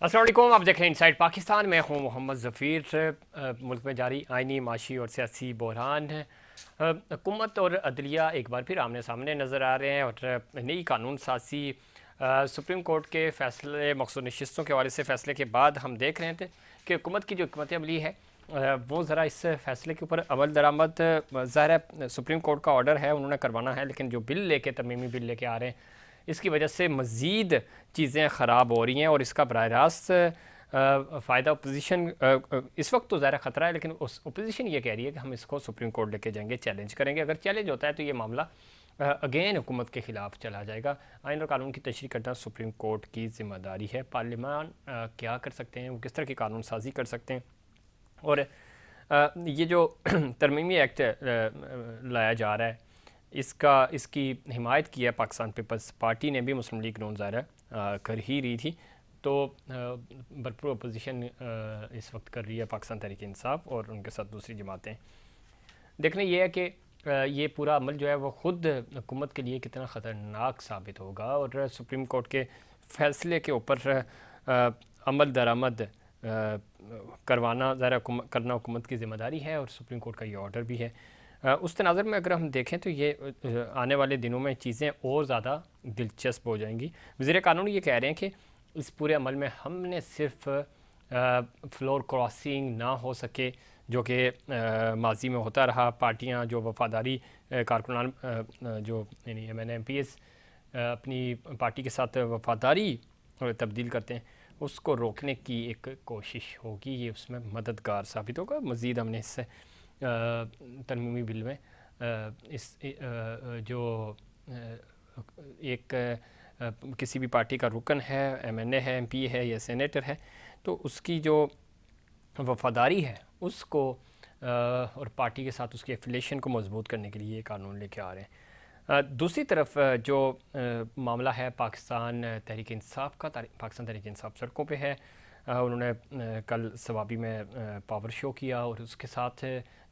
अस्सलाम वालेकुम, आप देख रहे हैं इनसाइड पाकिस्तान। मैं हूं मोहम्मद ज़फ़ीर। मुल्क में जारी आइनी, माशी और सियासी बहरान है। हुकूमत और अदलिया एक बार फिर आमने सामने नज़र आ रहे हैं और नई कानून साजी सुप्रीम कोर्ट के फ़ैसले मखसूस नशिस्तों के हवाले से फ़ैसले के बाद हम देख रहे थे कि हुकूमत की जो हिकमत अमली है वो ज़रा इस फ़ैसले के ऊपर अमल दरामद, ज़ाहिर है सुप्रीम कोर्ट का ऑर्डर है, उन्होंने करवाना है, लेकिन जो बिल लेके तरमीमी बिल लेके आ रहे हैं इसकी वजह से मज़ीद चीज़ें ख़राब हो रही हैं और इसका बराह रास्त फ़ायदा अपोजिशन इस वक्त तो ज़्यादा ख़तरा है, लेकिन उस अपोजिशन ये कह रही है कि हम इसको सुप्रीम कोर्ट लेके जाएंगे, चैलेंज करेंगे। अगर चैलेंज होता है तो ये मामला अगेन हुकूमत के ख़िलाफ़ चला जाएगा। आइन और कानून की तशरीह करना सुप्रीम कोर्ट की ज़िम्मेदारी है। पार्लियामान क्या कर सकते हैं, वो किस तरह की कानून साजी कर सकते हैं। और ये जो तरमीमी एक्ट लाया जा रहा है इसकी हिमायत की है पाकिस्तान पीपल्स पार्टी ने भी, मुस्लिम लीग नून ज़ाहिर कर ही रही थी। तो भरपूर अपोजिशन इस वक्त कर रही है पाकिस्तान तहरीक इंसाफ और उनके साथ दूसरी जमातें। देखना ये है कि ये पूरा अमल जो है वो ख़ुद हुकूमत के लिए कितना ख़तरनाक साबित होगा और सुप्रीम कोर्ट के फ़ैसले के ऊपर अमल दरामद करवाना ज़रा करना हुकूमत की ज़िम्मेदारी है और सुप्रीम कोर्ट का ये ऑर्डर भी है। उस तनाज़र में अगर हम देखें तो ये आने वाले दिनों में चीज़ें और ज़्यादा दिलचस्प हो जाएंगी। वज़ीर कानून ये कह रहे हैं कि इस पूरे अमल में हमने सिर्फ फ्लोर क्रॉसिंग ना हो सके, जो कि माजी में होता रहा। पार्टियां जो वफादारी कारकुनान जो यानी MNMPs अपनी पार्टी के साथ वफादारी तब्दील करते हैं, उसको रोकने की एक कोशिश होगी, ये उसमें मददगार साबित होगा। मज़ीद हमने इस तरमीमी बिल में इस जो एक किसी भी पार्टी का रुकन है, MNA है, MP है या सेनेटर है, तो उसकी जो वफादारी है उसको और पार्टी के साथ उसके एफिलेशन को मजबूत करने के लिए ये कानून लेके आ रहे हैं। दूसरी तरफ जो मामला है पाकिस्तान तहरीक इंसाफ का, पाकिस्तान तहरीक इंसाफ सड़कों पे है। उन्होंने कल सवाबी में पावर शो किया और उसके साथ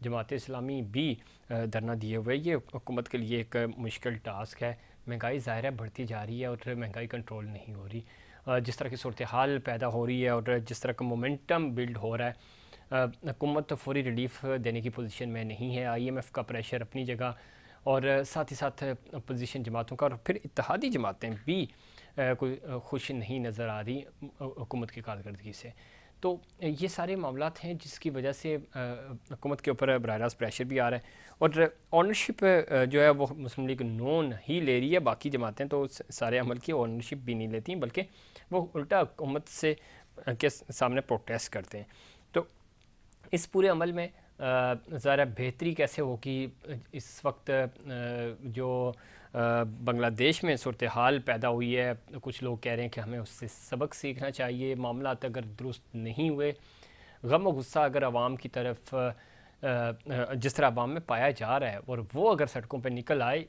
जमात इस्लामी भी धरना दिए हुए। ये हुकूमत के लिए एक मुश्किल टास्क है। महंगाई ज़ाहिर है बढ़ती जा रही है और महंगाई कंट्रोल नहीं हो रही। जिस तरह की सूरत हाल पैदा हो रही है और जिस तरह का मोमेंटम बिल्ड हो रहा है, हुकूमत तो फौरी रिलीफ देने की पोजीशन में नहीं है। IMF का प्रेशर अपनी जगह और साथ ही साथ अपोजिशन जमातों का और फिर इत्तेहादी जमातें भी कोई खुश नहीं नज़र आ रही हुकूमत की कारकर्दगी से। तो ये सारे मामलात हैं जिसकी वजह से हुकूमत के ऊपर बराह रास्त प्रेशर भी आ रहा है और ऑनरशिप जो है वो मुस्लिम लीग नून ही ले रही है। बाकी जमातें तो सारे अमल की ऑनरशिप भी नहीं लेती, बल्कि वो उल्टा हुकूमत से के सामने प्रोटेस्ट करते हैं। तो इस पूरे अमल में ज़रा बेहतरी कैसे होगी। इस वक्त जो बांग्लादेश में सूरत हाल पैदा हुई है, कुछ लोग कह रहे हैं कि हमें उससे सबक सीखना चाहिए। मामला अगर दुरुस्त नहीं हुए, गम और गुस्सा अगर आवाम की तरफ जिस तरह आवाम में पाया जा रहा है और वो अगर सड़कों पर निकल आए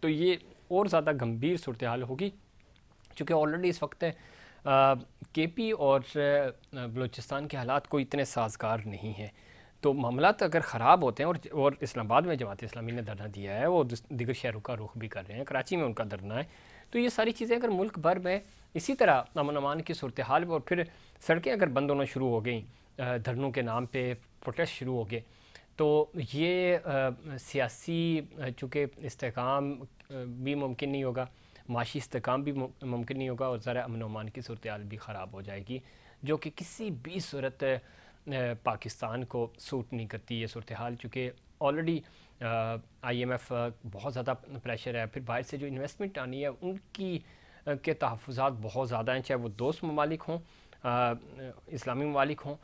तो ये और ज़्यादा गंभीर सूरत हाल होगी। चूँकि ऑलरेडी इस वक्त KP और बलूचिस्तान के हालात कोई इतने साजगार नहीं हैं। तो मामलात अगर ख़राब होते हैं और इस्लामाबाद में जमात इस्लामी ने धरना दिया है, वो दीगर शहरों का रुख भी कर रहे हैं, कराची में उनका धरना है। तो ये सारी चीज़ें अगर मुल्क भर में इसी तरह अमन अमान की सूरत हाल में और फिर सड़कें अगर बंद होना शुरू हो गई, धरनों के नाम पे प्रोटेस्ट शुरू हो गए, तो ये सियासी चूँकि इस्तेकाम भी मुमकिन नहीं होगा, माशी इस्तेकाम भी मुमकिन नहीं होगा और ज़रा अमन अमान की सूरत हाल भी ख़राब हो जाएगी, जो कि किसी भी सूरत पाकिस्तान को सूट नहीं करती ये सूरत हाल। चूँकि ऑलरेडी IMF बहुत ज़्यादा प्रेशर है, फिर बाहर से जो इन्वेस्टमेंट आनी है उनकी के तहफ़्फ़ुज़ात बहुत ज़्यादा हैं, चाहे वो दोस्त ममालिक हों, इस्लामी ममालिक हों,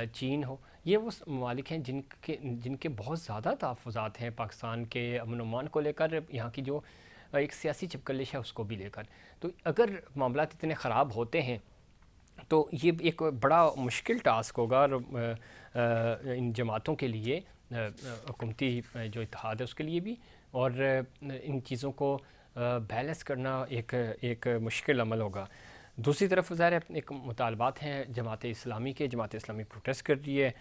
चीन हो। ये वो ममालिक हैं जिनके बहुत ज़्यादा तहफ़्फ़ुज़ात हैं पाकिस्तान के अमन अमान को लेकर, यहाँ की जो एक सियासी चिपकलिश है उसको भी लेकर। तो अगर मामलात इतने ख़राब होते हैं तो ये एक बड़ा मुश्किल टास्क होगा और इन जमातों के लिए, हुकूमती जो इत्तेहाद है उसके लिए भी, और इन चीज़ों को बैलेंस करना एक मुश्किल अमल होगा। दूसरी तरफ ज़ाहिर एक मुतालबात हैं जमात इस्लामी के। जमात इस्लामी प्रोटेस्ट कर रही है,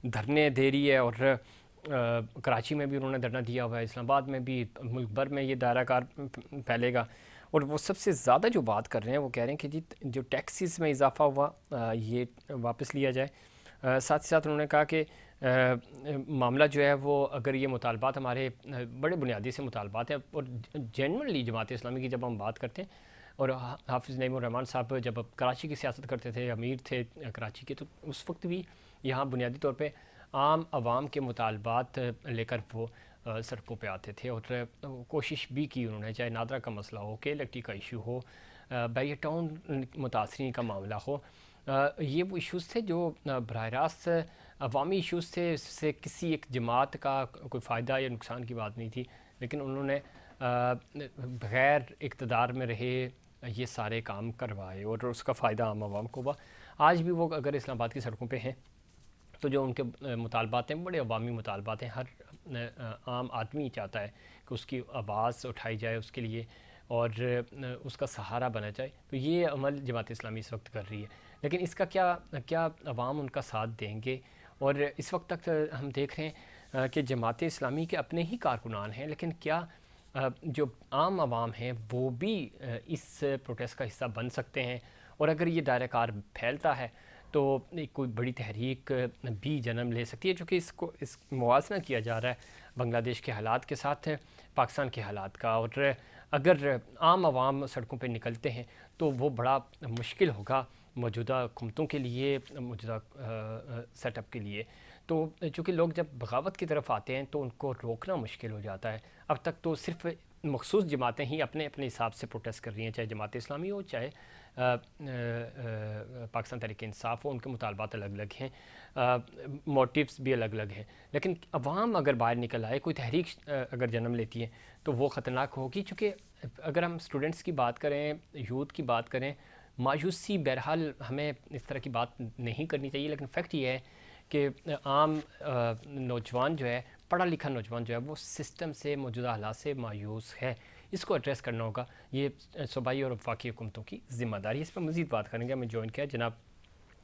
धरने दे रही है और कराची में भी उन्होंने धरना दिया हुआ है, इस्लामाबाद में भी, मुल्क भर में ये दायरा कार फैलेगा। और वो सबसे ज़्यादा जो बात कर रहे हैं वो कह रहे हैं कि जी जो टैक्सेस में इजाफा हुआ ये वापस लिया जाए। साथ ही साथ उन्होंने कहा कि मामला जो है वो अगर ये मुतालबात हमारे बड़े बुनियादी से मुतालबात हैं और जेनरली जमात इस्लामी की जब हम बात करते हैं और हाफिज़ नईमुर रहमान साहब जब कराची की सियासत करते थे, अमीर थे कराची के, तो उस वक्त भी यहाँ बुनियादी तौर पे आम आवाम के मुतालबात लेकर वो सड़कों पे आते थे और कोशिश भी की उन्होंने, चाहे नादरा का मसला हो, के इलेक्ट्री का इशू हो, बैरियर टाउन मुतासरीन का मामला हो, ये वो इश्यूज़ थे जो बराह रास्त अवामी इश्यूज़ थे। इससे किसी एक जमात का कोई फ़ायदा या नुकसान की बात नहीं थी, लेकिन उन्होंने बग़ैर इक़्तिदार में रहे ये सारे काम करवाए और उसका फ़ायदा आम आवाम को हुआ। आज भी वो अगर इस्लामाबाद की सड़कों पे हैं तो जो उनके मुतालबात हैं बड़े अवामी मुतालबात हैं। हर आम आदमी चाहता है कि उसकी आवाज़ उठाई जाए उसके लिए और उसका सहारा बना जाए। तो ये अमल जमात इस्लामी इस वक्त कर रही है, लेकिन इसका क्या क्या अवाम उनका साथ देंगे? और इस वक्त तक हम देख रहे हैं कि जमात इस्लामी के अपने ही कारकुनान हैं, लेकिन क्या जो आम आवाम हैं वो भी इस प्रोटेस्ट का हिस्सा बन सकते हैं? और अगर ये दायरा कार फैलता है तो एक कोई बड़ी तहरीक भी जन्म ले सकती है, चूँकि इसको इस मुवाजना किया जा रहा है बांग्लादेश के हालात के साथ पाकिस्तान के हालात का। और अगर आम आवाम सड़कों पे निकलते हैं तो वो बड़ा मुश्किल होगा मौजूदा हुकूमतों के लिए, मौजूदा सेटअप के लिए। तो चूँकि लोग जब बगावत की तरफ आते हैं तो उनको रोकना मुश्किल हो जाता है। अब तक तो सिर्फ मखसूस जमातें ही अपने अपने हिसाब से प्रोटेस्ट कर रही हैं, चाहे जमात इस्लामी हो, चाहे पाकिस्तान तहरीक इंसाफ हो। उनके मुतालबात अलग अलग हैं, मोटिव्स भी अलग अलग हैं, लेकिन अवाम अगर बाहर निकल आए, कोई तहरीक अगर जन्म लेती है तो वो ख़तरनाक होगी। चूँकि अगर हम स्टूडेंट्स की बात करें, यूथ की बात करें, मायूसी बहरहाल हमें इस तरह की बात नहीं करनी चाहिए, लेकिन फ़ैक्ट ये है कि आम नौजवान जो है, पढ़ा लिखा नौजवान जो है, वो सिस्टम से, मौजूदा हालात से मायूस है। इसको एड्रेस करना होगा, ये सूबाई और वफाकी हुकूमतों की ज़िम्मेदारी है। इस पर मज़ीद बात करेंगे। हमें ज्वाइन किया जनाब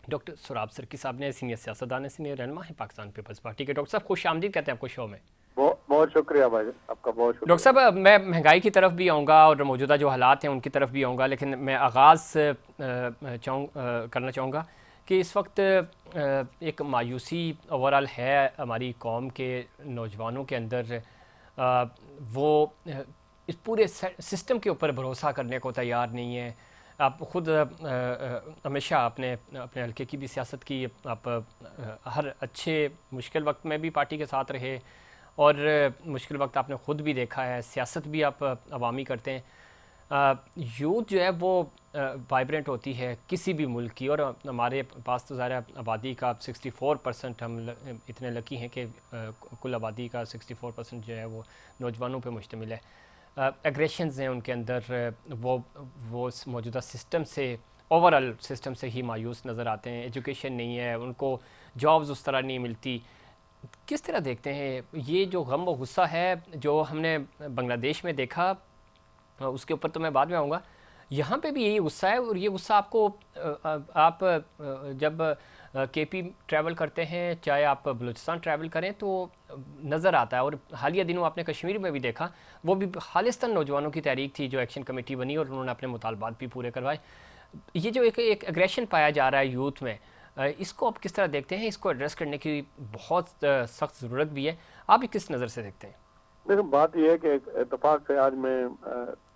डॉक्टर सुराब सरकी साहब ने, सीनियर सियासतदान है, सीनियर रहनुमा है पाकिस्तान पीपल्स पार्टी के। डॉक्टर साहब खुश आमदीद कहते हैं आपको शो में। बहुत शुक्रिया भाई, आपका बहुत शुक्रिया। डॉक्टर साहब मैं महंगाई की तरफ भी आऊँगा और मौजूदा जो हालात हैं उनकी तरफ भी आऊँगा, लेकिन मैं आगाज़ करना चाहूँगा कि इस वक्त एक मायूसी ओवरऑल है हमारी कौम के नौजवानों के अंदर। वो इस पूरे सिस्टम के ऊपर भरोसा करने को तैयार नहीं है। आप ख़ुद हमेशा अपने अपने हल्के की भी सियासत की, आप हर अच्छे मुश्किल वक्त में भी पार्टी के साथ रहे और मुश्किल वक्त आपने ख़ुद भी देखा है, सियासत भी आप अवामी करते हैं। यूथ जो है वो वाइब्रेंट होती है किसी भी मुल्क की, और हमारे पास तो ज़ाहिर आबादी का 64% हम इतने लकी हैं कि कुल आबादी का 64% जो है वो नौजवानों पे मुश्तमिल है। एग्रेशंस हैं उनके अंदर, वो मौजूदा सिस्टम से, ओवरऑल सिस्टम से ही मायूस नज़र आते हैं। एजुकेशन नहीं है, उनको जॉब्स उस तरह नहीं मिलती। किस तरह देखते हैं ये जो गम व गुस्सा है जो हमने बांग्लादेश में देखा, उसके ऊपर तो मैं बाद में आऊँगा, यहाँ पे भी यही गुस्सा है। और ये गुस्सा आपको आप जब केपी ट्रैवल करते हैं, चाहे आप बलूचिस्तान ट्रैवल करें, तो नज़र आता है। और हालिया दिनों आपने कश्मीर में भी देखा, वो भी खालिस्तान नौजवानों की तहरीक थी जो एक्शन कमेटी बनी और उन्होंने अपने मुतालबात भी पूरे करवाए। ये जो एक एग्रेशन पाया जा रहा है यूथ में, इसको आप किस तरह देखते हैं? इसको एड्रेस करने की बहुत सख्त ज़रूरत भी है। आप किस नज़र से देखते हैं? देखो, बात यह है कि इत्तेफाक से आज मैं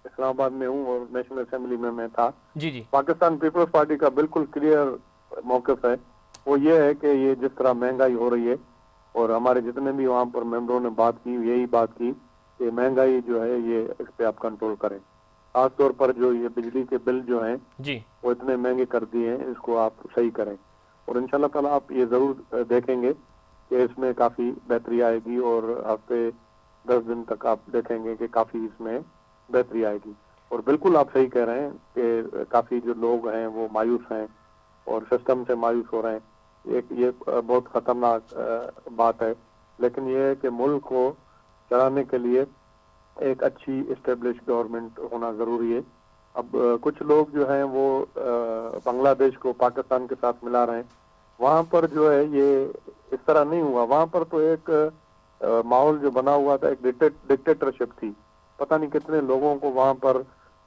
इस्लामाबाद में हूँ और नेशनल असेंबली में मैं था। जी जी। पाकिस्तान पीपल्स पार्टी का बिल्कुल क्लियर मौक़िफ़ है, वो ये है कि ये जिस तरह महंगाई हो रही है, और हमारे जितने भी वहाँ पर मेंबरों ने बात की, यही बात की कि महंगाई जो है ये इस पर आप कंट्रोल करें। खासतौर पर जो ये बिजली के बिल जो हैं जी, वो इतने महंगे कर दिए हैं, इसको आप सही करें। और इंशाल्लाह ताला आप ये ज़रूर देखेंगे कि इसमें काफ़ी बेहतरी आएगी, और हफ्ते 10 दिन तक आप देखेंगे कि काफ़ी इसमें बेहतरी आएगी। और बिल्कुल आप सही कह रहे हैं कि काफ़ी जो लोग हैं वो मायूस हैं और सिस्टम से मायूस हो रहे हैं। एक ये बहुत ख़तरनाक बात है, लेकिन ये है कि मुल्क को चलाने के लिए एक अच्छी इस्टेब्लिश गवर्नमेंट होना ज़रूरी है। अब कुछ लोग जो हैं वो बांग्लादेश को पाकिस्तान के साथ मिला रहे हैं। वहाँ पर जो है ये इस तरह नहीं हुआ। वहाँ पर तो एक माहौल जो बना हुआ था, एक डिक्टेटरशिप थी। पता नहीं कितने लोगों को वहाँ पर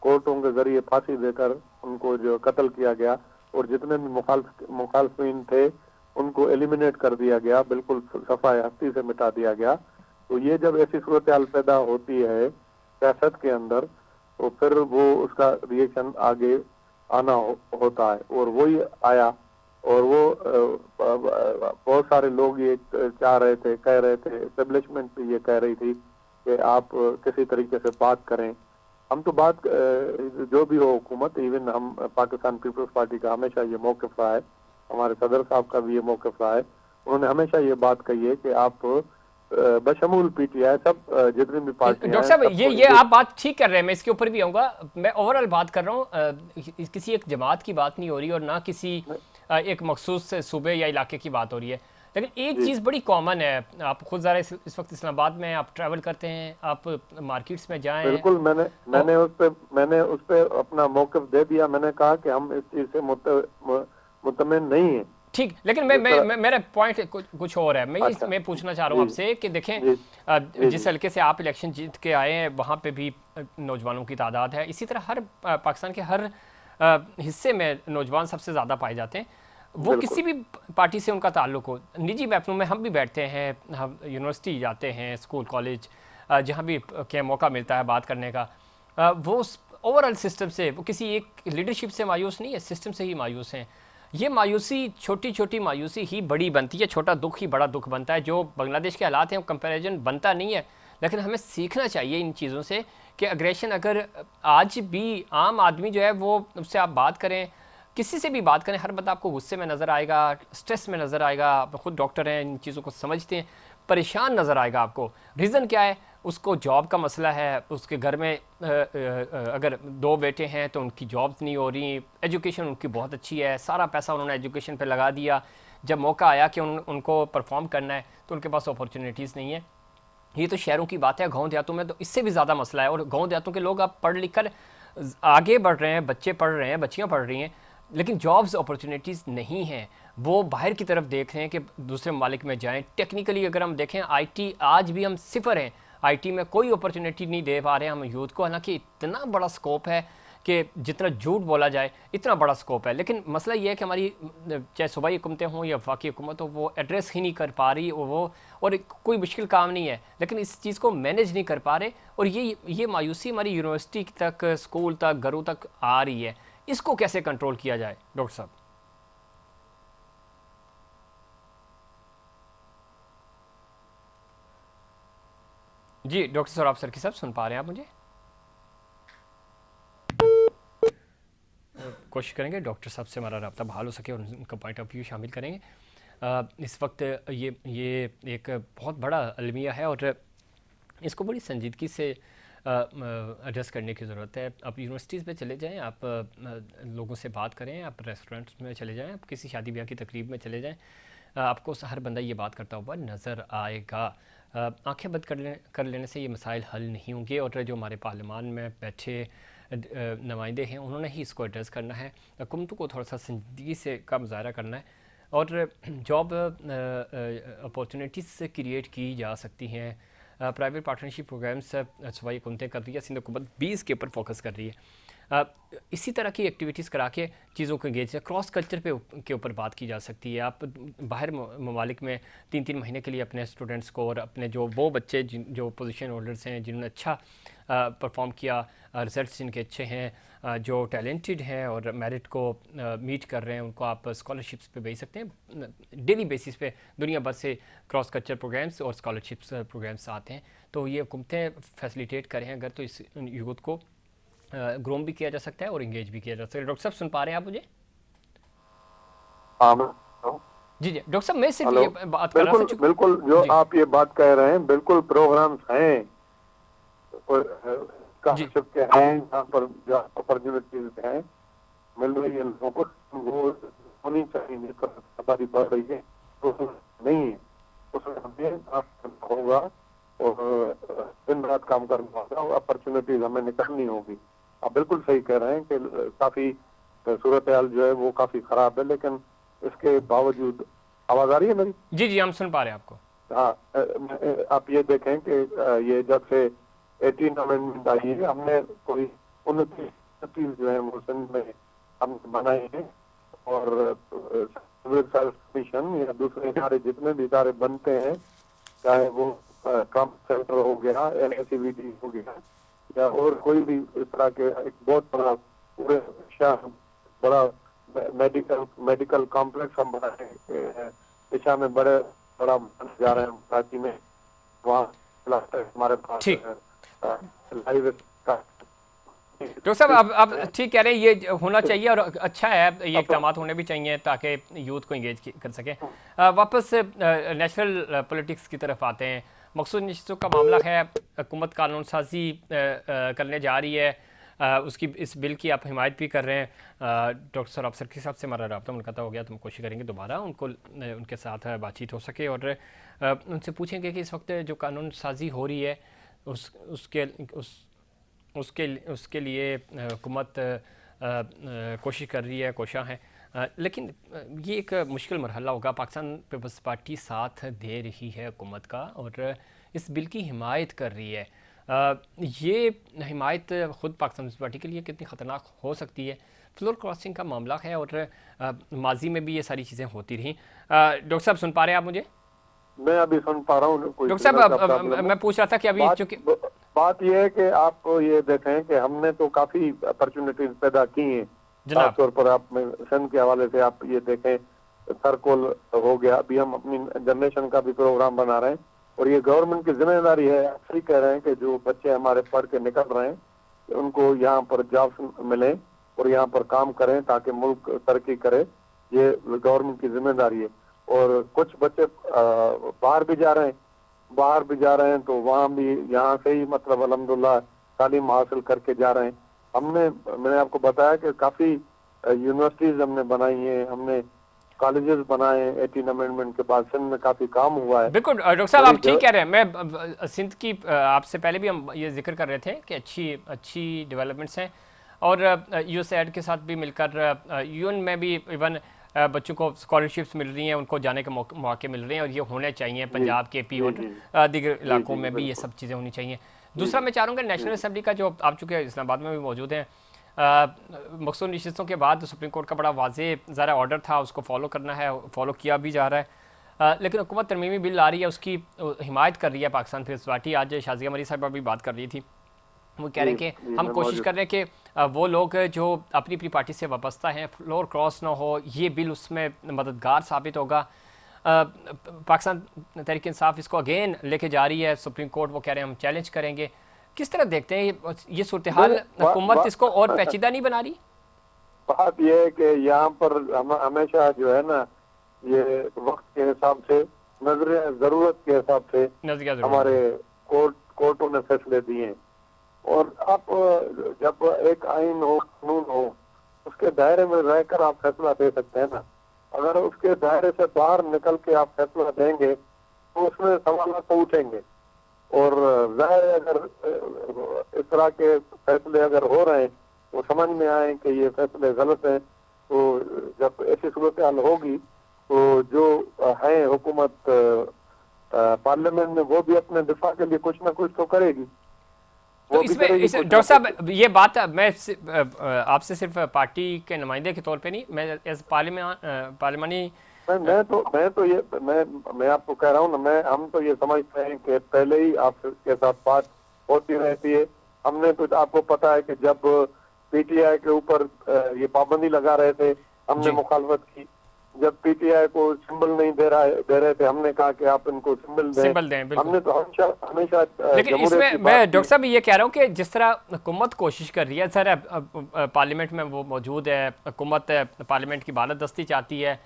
कोर्टों के जरिए फांसी देकर उनको जो कत्ल किया गया, और जितने भी मुखालफिन थे उनको एलिमिनेट कर दिया गया, बिल्कुल सफाई हस्ती से मिटा दिया गया। तो ये जब ऐसी सूरत हाल पैदा होती है सियासत के अंदर, तो फिर वो उसका रिएक्शन आगे आना होता है, और वही आया। और वो बहुत सारे लोग ये चाह रहे थे, कह रहे थे, एस्टेब्लिशमेंट भी ये कह रही थी कि आप किसी तरीके से बात करें। हम तो बात जो भी हो हुकूमत, इवन हम पाकिस्तान पीपल्स पार्टी का हमेशा ये मौक़िफ़ रहा है, हमारे सदर साहब का भी ये मौक़िफ़ रहा है, उन्होंने हमेशा ये बात कही है कि आप बशमूल पीटीआई सब जितनी भी पार्टियां डॉक्टर साहब, ये आप बात ठीक कर रहे हैं, मैं इसके ऊपर भी आऊँगा। मैं ओवरऑल बात कर रहा हूँ, किसी एक जमात की बात नहीं हो रही और ना किसी एक मखसूस सूबे या इलाके की बात हो रही है। लेकिन एक चीज़ बड़ी कॉमन है, आप खुद ज़रा इस वक्त इस्लामाबाद में आप ट्रैवल करते हैं, आप मार्केट्स में जाएं। बिल्कुल, मैंने उस पे अपना मौक़िफ़ दे दिया। मैंने कहा कि हम इस चीज़ से मुतमिन नहीं है। ठीक, लेकिन मेरा पॉइंट कुछ और है। अच्छा, मैं पूछना चाह रहा हूँ आपसे कि देखें, जिस हल्के से आप इलेक्शन जीत के आए हैं वहाँ पे भी नौजवानों की तादाद है। इसी तरह हर पाकिस्तान के हर हिस्से में नौजवान सबसे ज़्यादा पाए जाते हैं। वो किसी भी पार्टी से उनका ताल्लुक हो, निजी महफिलों में हम भी बैठते हैं, हम यूनिवर्सिटी जाते हैं, स्कूल कॉलेज, जहाँ भी क्या मौका मिलता है बात करने का, वो ओवरऑल सिस्टम से, वो किसी एक लीडरशिप से मायूस नहीं है, सिस्टम से ही मायूस हैं। ये मायूसी, छोटी छोटी मायूसी ही बड़ी बनती है, छोटा दुख ही बड़ा दुख बनता है। जो बांग्लादेश के हालात हैं वो कंपैरिजन बनता नहीं है, लेकिन हमें सीखना चाहिए इन चीज़ों से कि अग्रेशन, अगर आज भी आम आदमी जो है वो, उससे आप बात करें, किसी से भी बात करें, हर बंदा आपको गुस्से में नज़र आएगा, स्ट्रेस में नज़र आएगा। आप खुद डॉक्टर हैं, इन चीज़ों को समझते हैं, परेशान नज़र आएगा आपको। रीज़न क्या है? उसको जॉब का मसला है, उसके घर में अगर 2 बेटे हैं तो उनकी जॉब्स नहीं हो रही, एजुकेशन उनकी बहुत अच्छी है, सारा पैसा उन्होंने एजुकेशन पे लगा दिया, जब मौका आया कि उनको परफॉर्म करना है तो उनके पास अपॉर्चुनिटीज़ नहीं है। ये तो शहरों की बात है, गाँव देहातों में तो इससे भी ज़्यादा मसला है। और गाँव देहातों के लोग अब पढ़ लिख कर आगे बढ़ रहे हैं, बच्चे पढ़ रहे हैं, बच्चियाँ पढ़ रही हैं, लेकिन जॉब्स अपॉर्चुनिटीज़ नहीं हैं। वो बाहर की तरफ देख रहे हैं कि दूसरे ममालिक में जाएं। टेक्निकली अगर हम देखें, आईटी आज भी हम सिफर हैं, आईटी में कोई अपॉर्चुनिटी नहीं दे पा रहे हैं हम यूथ को। हालांकि इतना बड़ा स्कोप है कि जितना झूठ बोला जाए इतना बड़ा स्कोप है, लेकिन मसला ये है कि हमारी चाहे सूबाई हुकूमतें हों या वफाकी हुकूमत हो, वो एड्रेस ही नहीं कर पा रही वो। और कोई मुश्किल काम नहीं है, लेकिन इस चीज़ को मैनेज नहीं कर पा रहे। और ये मायूसी हमारी यूनिवर्सिटी तक, स्कूल तक, घरों तक आ रही है। इसको कैसे कंट्रोल किया जाए डॉक्टर साहब? जी डॉक्टर साहब, आप सरकी साहब सुन पा रहे हैं आप मुझे? कोशिश करेंगे डॉक्टर साहब से हमारा रब्ता बहाल हो सके और उनका पॉइंट ऑफ व्यू शामिल करेंगे। इस वक्त ये एक बहुत बड़ा अलमिया है और इसको बड़ी संजीदगी से एड्रेस करने की ज़रूरत है। आप यूनिवर्सिटीज़ में चले जाएं, आप लोगों से बात करें, आप रेस्टोरेंट्स में चले जाएं, आप किसी शादी ब्याह की तकरीब में चले जाएं, आपको हर बंदा ये बात करता हुआ नज़र आएगा। आंखें बंद कर लेने से ये मसाइल हल नहीं होंगे। और जो हमारे पार्लियामान में बैठे नुमाइंदे हैं, उन्होंने ही इसको एड्रेस करना है। हुकूमतों को थोड़ा सा संजीदगी से का मुजाहरा करना है और जॉब अपॉर्चुनिटीज़ क्रिएट की जा सकती हैं। प्राइवेट पार्टनरशिप प्रोग्राम्स सूबाई हुकूमतें कर रही है, सिंध हुकूमत 20 के ऊपर फोकस कर रही है। इसी तरह की एक्टिविटीज़ करा के चीज़ों को एंगेज, क्रॉस कल्चर के ऊपर बात की जा सकती है। आप बाहर ममालिक में 3-3 महीने के लिए अपने स्टूडेंट्स को और अपने वो बच्चे जो पोजीशन होल्डर्स हैं, जिन्होंने अच्छा परफॉर्म किया, रिजल्ट्स जिनके अच्छे हैं, जो टैलेंटेड हैं और मेरिट को मीट कर रहे हैं, उनको आप स्कॉलरशिप्स पे भेज सकते हैं। डेली बेसिस पे दुनिया भर से क्रॉस कल्चर प्रोग्राम्स और स्कॉलरशिप्स प्रोग्राम्स आते हैं। तो ये हुकूमतें फैसिलिटेट करें अगर, तो इस यूथ को ग्रोम भी किया जा सकता है और इंगेज भी किया जा सकता है। डॉक्टर साहब सुन पा रहे हैं आप मुझे? जी जी डॉक्टर साहब, मैं सिर्फ ये बात कर रहा था। बिल्कुल जो आप ये बात कह रहे हैं, बिल्कुल प्रोग्राम्स हैं के हैं जहाँ पर अपॉर्चुनिटीज हैं, मिल रही है लोगों को, वो होनी चाहिए। आबादी बढ़ रही है तो नहीं है, उसमें हमें होगा और दिन रात काम करना होगा और अपॉर्चुनिटीज हमें निकालनी होगी। आप बिल्कुल सही कह रहे हैं कि काफी सूरत हाल जो है वो काफी खराब है, लेकिन इसके बावजूद आवाज आ रही है मेरी? जी जी हम सुन पा रहे हैं आपको। हाँ, आप ये देखें कि ये जब से 18 अमेंडमेंट आई है, हमने कोई 29 जो है वो सिंध में हम बनाए हैं। और सिविल सर्विस कमीशन या दूसरे इदारे जितने भी इदारे बनते हैं, चाहे वो ट्रम्प सेंटर हो गया, NICVT हो गया, या और कोई भी इस तरह के एक बहुत बड़ा पूरे शहर बड़ा मेडिकल कॉम्प्लेक्स हम बनाने दिशा में बड़ा जा रहे हैं कराची में। वहाँ हमारे पास लाइव का। डॉक्टर साहब अब ठीक कह रहे हैं, ये होना चाहिए और अच्छा है, ये इक़दाम होने भी चाहिए ताकि यूथ को इंगेज कर सकें। वापस नेशनल पॉलिटिक्स की तरफ आते हैं। मखसूस नशिस्तों का मामला है, हुकूमत कानून साजी करने जा रही है, उसकी इस बिल की आप हिमायत भी कर रहे हैं। डॉक्टर सर अफसर के साहब से हमारा रब्ता मुलाकात हो गया, तो हम कोशिश करेंगे दोबारा उनके साथ बातचीत हो सके और उनसे पूछेंगे कि इस वक्त जो कानून साजी हो रही है उसके लिए हुकूमत कोशिश कर रही है, कोशा है, लेकिन ये एक मुश्किल मरहला होगा। पाकिस्तान पीपल्स पार्टी साथ दे रही है हुकूमत का और इस बिल की हिमायत कर रही है। ये हिमायत ख़ुद पाकिस्तान पीपल्स पार्टी के लिए कितनी ख़तरनाक हो सकती है? फ्लोर क्रॉसिंग का मामला है और माजी में भी ये सारी चीज़ें होती रहीं। डॉक्टर साहब सुन पा रहे हैं आप मुझे? मैं अभी सुन पा रहा हूँ। डॉक्टर साहब मैं पूछ रहा था कि अभी बात यह है कि आप ये देखें कि हमने तो काफी अपॉर्चुनिटीज पैदा की हैं। खासतौर पर आप सिंध के हवाले से आप ये देखें, सरकोल हो गया, अभी हम अपनी जनरेशन का भी प्रोग्राम बना रहे हैं और ये गवर्नमेंट की जिम्मेदारी है। आप सही कह रहे हैं कि जो बच्चे हमारे पढ़ के निकल रहे हैं उनको यहाँ पर जॉब्स मिले और यहाँ पर काम करें ताकि मुल्क तरक्की करे, ये गवर्नमेंट की जिम्मेदारी है। और कुछ बच्चे बाहर भी जा रहे हैं तो वहाँ भी यहाँ से ही मतलब अल्हम्दुलिल्लाह तालीम हासिल करके जा रहे हैं। मैंने आपको बताया कि काफी यूनिवर्सिटीज हमने बनाई हैं, हमने कॉलेजेस बनाए 18 अमेंडमेंट के बाद। सिंध में काफी काम हुआ है। बिल्कुल डॉक्टर साहब आप ठीक कह रहे हैं। मैं सिंध की आपसे पहले भी हम ये जिक्र कर रहे थे कि अच्छी डेवलपमेंट्स हैं और USAID के साथ भी मिलकर UN में भी इवन बच्चों को स्कॉलरशिप्स मिल रही हैं, उनको जाने के मौके मिल रहे हैं और ये होने चाहिए। पंजाब के पी और दीगर इलाकों में भी ये सब चीज़ें होनी चाहिए। दूसरा मैं चाहूँगा नेशनल असम्बली का जो आप चूँकि इस्लामाबाद में भी मौजूद हैं, मखसूस नशिस्तों के बाद सुप्रीम कोर्ट का बड़ा वाज़ेह ज़रा ऑर्डर था, उसको फॉलो करना है, फॉलो किया भी जा रहा है, लेकिन हुकूमत तरमीमी बिल ला रही है, उसकी हिमायत कर रही है पाकिस्तान पीपल्स पार्टी। आज शाज़िया मरी साहब भी बात कर रही थी, वो कह रहे हैं कि हम कोशिश कर रहे हैं कि वो लोग जो अपनी पार्टी से वाबस्ता हैं फ्लोर क्रॉस ना हो, ये बिल उसमें मददगार साबित होगा। पाकिस्तान तहरीक इंसाफ इसको अगेन लेके जा रही है सुप्रीम कोर्ट, वो कह रहे हैं हम चैलेंज करेंगे। किस तरह देखते हैं ये सूरत हाल? हुकूमत इसको और पेचीदा नहीं बना रही? बात यह है कि यहाँ पर हमेशा जो है ना, ये वक्त के हिसाब से, नजर जरूरत के हिसाब से हमारे कोर्टों ने फैसले दिए हैं। और आप जब एक आइन हो, कानून हो, उसके दायरे में रहकर आप फैसला दे सकते हैं ना। अगर उसके दायरे से बाहर निकल के आप फैसला देंगे तो उसमें सवाल तो उठेंगे। और जाहिर है अगर इस तरह के फैसले अगर हो रहे हैं तो समझ में आए कि ये फैसले गलत हैं, तो जब ऐसी सूरत हाल होगी तो जो है हुकूमत पार्लियामेंट में, वो भी अपने दिफा के लिए कुछ ना कुछ तो करेगी। तो इसमें डॉक्टर साहब ये बात मैं आपसे सिर्फ पार्टी के नुमाइंदे के तौर पे नहीं, मैं एज पार्लियामानी मैं आपको कह रहा हूँ ना, हम तो ये समझते हैं कि पहले ही आपके साथ बात होती रहती है। हमने तो आपको पता है कि जब PTI के ऊपर ये पाबंदी लगा रहे थे, हमने मुखालफत की। जब PTI को सिंबल नहीं दे रहे थे, हमने कहा कि आप इनको सिंबल दें। हमने तो हमेशा लेकिन इसमें मैं डॉक्टर साहब ये कह रहा हूँ कि जिस तरह हुकूमत कोशिश कर रही है, सर पार्लियामेंट में वो मौजूद है, हुकूमत पार्लियामेंट की बालादस्ती चाहती है,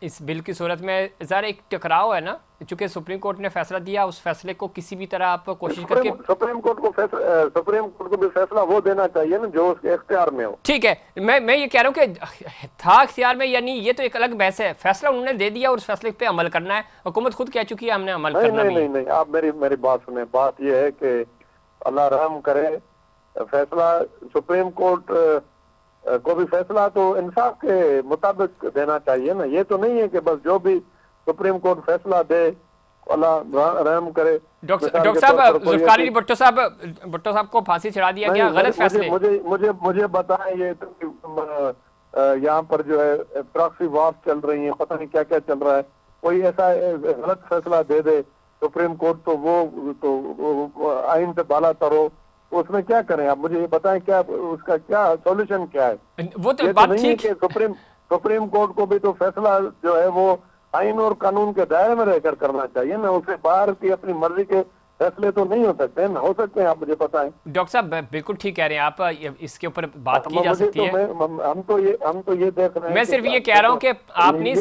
इस बिल की सूरत में ज़रा एक टकराव है ना, चूँकि सुप्रीम कोर्ट ने फैसला दिया, उस फैसले को किसी भी तरह आप कोशिश करके सुप्रीम कोर्ट को भी फैसला वो देना चाहिए ना जो उसके इख्तियार में हो। ठीक है, मैं ये कह रहा हूँ कि था इख्तियार में, यानी ये तो एक अलग बहस है। फैसला उन्होंने दे दिया और उस फैसले पे अमल करना है। हुकूमत खुद कह चुकी है हमने अमल करना है। नहीं, आप मेरी बात सुने। बात यह है कि अल्लाह रहम करे, फैसला सुप्रीम कोर्ट को भी फैसला तो इंसाफ के मुताबिक देना चाहिए ना। ये तो नहीं है कि बस जो भी सुप्रीम कोर्ट फैसला दे अल्लाह रहम करे। डॉक्टर साहब जुल्फिकार भुट्टो साहब को फांसी चढ़ा दिया गया, गलत फैसले। मुझे मुझे मुझे बताएं, ये तो यहाँ पर जो है प्रॉक्सी वॉर चल रही है, पता नहीं क्या क्या चल रहा है, कोई ऐसा गलत फैसला दे दे सुप्रीम कोर्ट, तो वो आइन से बाला तर हो, उसमें क्या करें आप मुझे ये बताएं, क्या उसका क्या सॉल्यूशन क्या है? वो तो ये बात तो नहीं है ठीक। कि सुप्रीम कोर्ट को भी तो फैसला जो है वो आइन और कानून के दायरे में रहकर करना चाहिए ना, उसे बाहर की अपनी मर्जी के फैसले तो नहीं हो सकते ना, हो सकते हैं? आप मुझे बताएं। डॉक्टर साहब बिल्कुल ठीक कह रहे हैं आप, इसके ऊपर बात की जा सकती है। हम तो ये देख रहे हैं, मैं सिर्फ ये कह रहा हूँ कि आप नहीं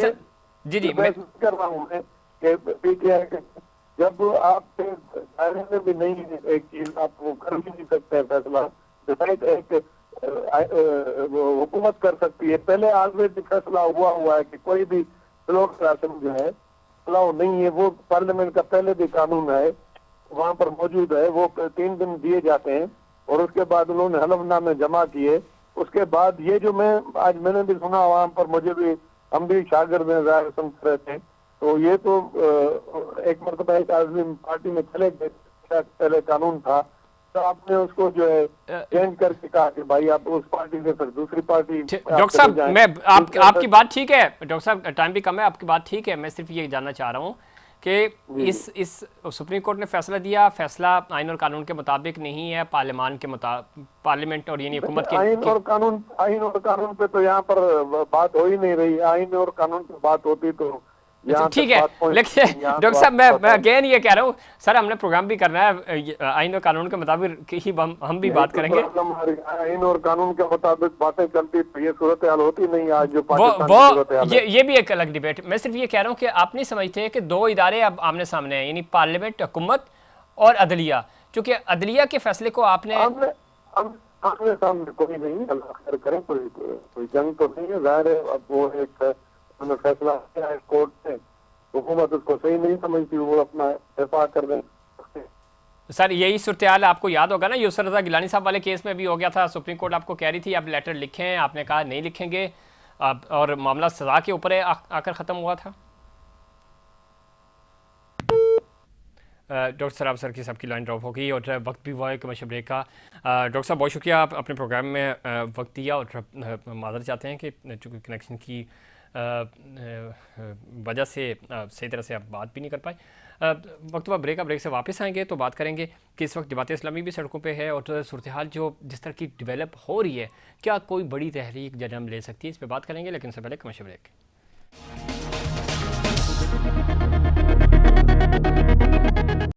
जी जी मैं कर रहा हूँ मैं कि पीटीआई जब आप दायरे में भी नहीं है एक चीज, आप वो कर भी नहीं सकते हैं फैसला, डिसाइड एक हुकूमत कर सकती है। पहले ऑलरेडी फैसला हुआ है कि कोई भी स्लोक राशन जो है अलाउ नहीं है, वो पार्लियामेंट का पहले भी कानून है, वहां पर मौजूद है, वो 3 दिन दिए जाते हैं और उसके बाद उन्होंने हलफनामे जमा किए। उसके बाद ये जो आज मैंने भी सुना वहां पर, मुझे भी, हम भी शागिर्द में जाहिर समझ रहे थे, तो ये तो एक मरतबा एक आदमी पार्टी में चले गए, पहले कानून था, तो आपने उसको जो है चेंज करके कहा कि भाई आप उस पार्टी से फिर दूसरी पार्टी। डॉक्टर साहब मैं आपकी बात ठीक है डॉक्टर साहब, टाइम भी कम है, आपकी बात ठीक है। मैं सिर्फ ये जानना चाह रहा हूँ कि इस सुप्रीम कोर्ट ने फैसला दिया, फैसला आइन और कानून के मुताबिक नहीं है, पार्लियामेंट और यानी हुकूमत के आइन और कानून पे तो यहाँ पर बात हो ही नहीं रही। आइन और कानून पे बात होती तो ठीक है। लेकिन डॉक्टर साहब मैं अगेन ये कह रहा हूँ सर, हमने प्रोग्राम भी करना है, आइन और कानून के मुताबिक ही हम भी बात करेंगे। आइन और कानून के मुताबिक बातें चलती तो ये सूरत हाल होती नहीं आज जो पाकिस्तान की ये भी एक अलग डिबेट। मैं सिर्फ ये कह रहा हूँ कि आप नहीं समझते कि 2 इदारे अब आमने सामने हैं, यानी पार्लियामेंट, हुकूमत और अदलिया। चूंकि अदलिया के फैसले को आपने आमने सामने कोई नहीं, अल्लाह खैर करे, कोई जंग तो नहीं है, जाहिर है। अब वो एक फैसला किया है कोर्ट से, हुकूमत उसको सही नहीं समझती, वो अपना दिफा कर रहे हैं। सर यही सूरत-ए-हाल आपको याद होगा ना, यूसुफ रज़ा गिलानी साहब वाले केस में भी हो गया था। सुप्रीम कोर्ट आपको कह रही थी आप लेटर लिखें, आपने कहा नहीं लिखेंगे, और मामला सजा के ऊपर आकर ख़त्म हुआ था। डॉक्टर साहब सर की सबकी लाइन ड्रॉप हो गई और वक्त भी हुआ है कमर्शियल ब्रेक का। डॉक्टर साहब बहुत शुक्रिया, आप अपने प्रोग्राम में वक्त दिया, और माज़रत चाहते हैं कि चूँकि कनेक्शन की वजह से सही तरह से आप बात भी नहीं कर पाए। वक्त हुआ ब्रेक से वापस आएंगे तो बात करेंगे कि इस वक्त जमात इस्लामी भी सड़कों पे है, और सूरत हाल जो जिस तरह की डेवलप हो रही है, क्या कोई बड़ी तहरीक जन्म ले सकती है, इस पर बात करेंगे, लेकिन इससे पहले कमर्शियल ब्रेक।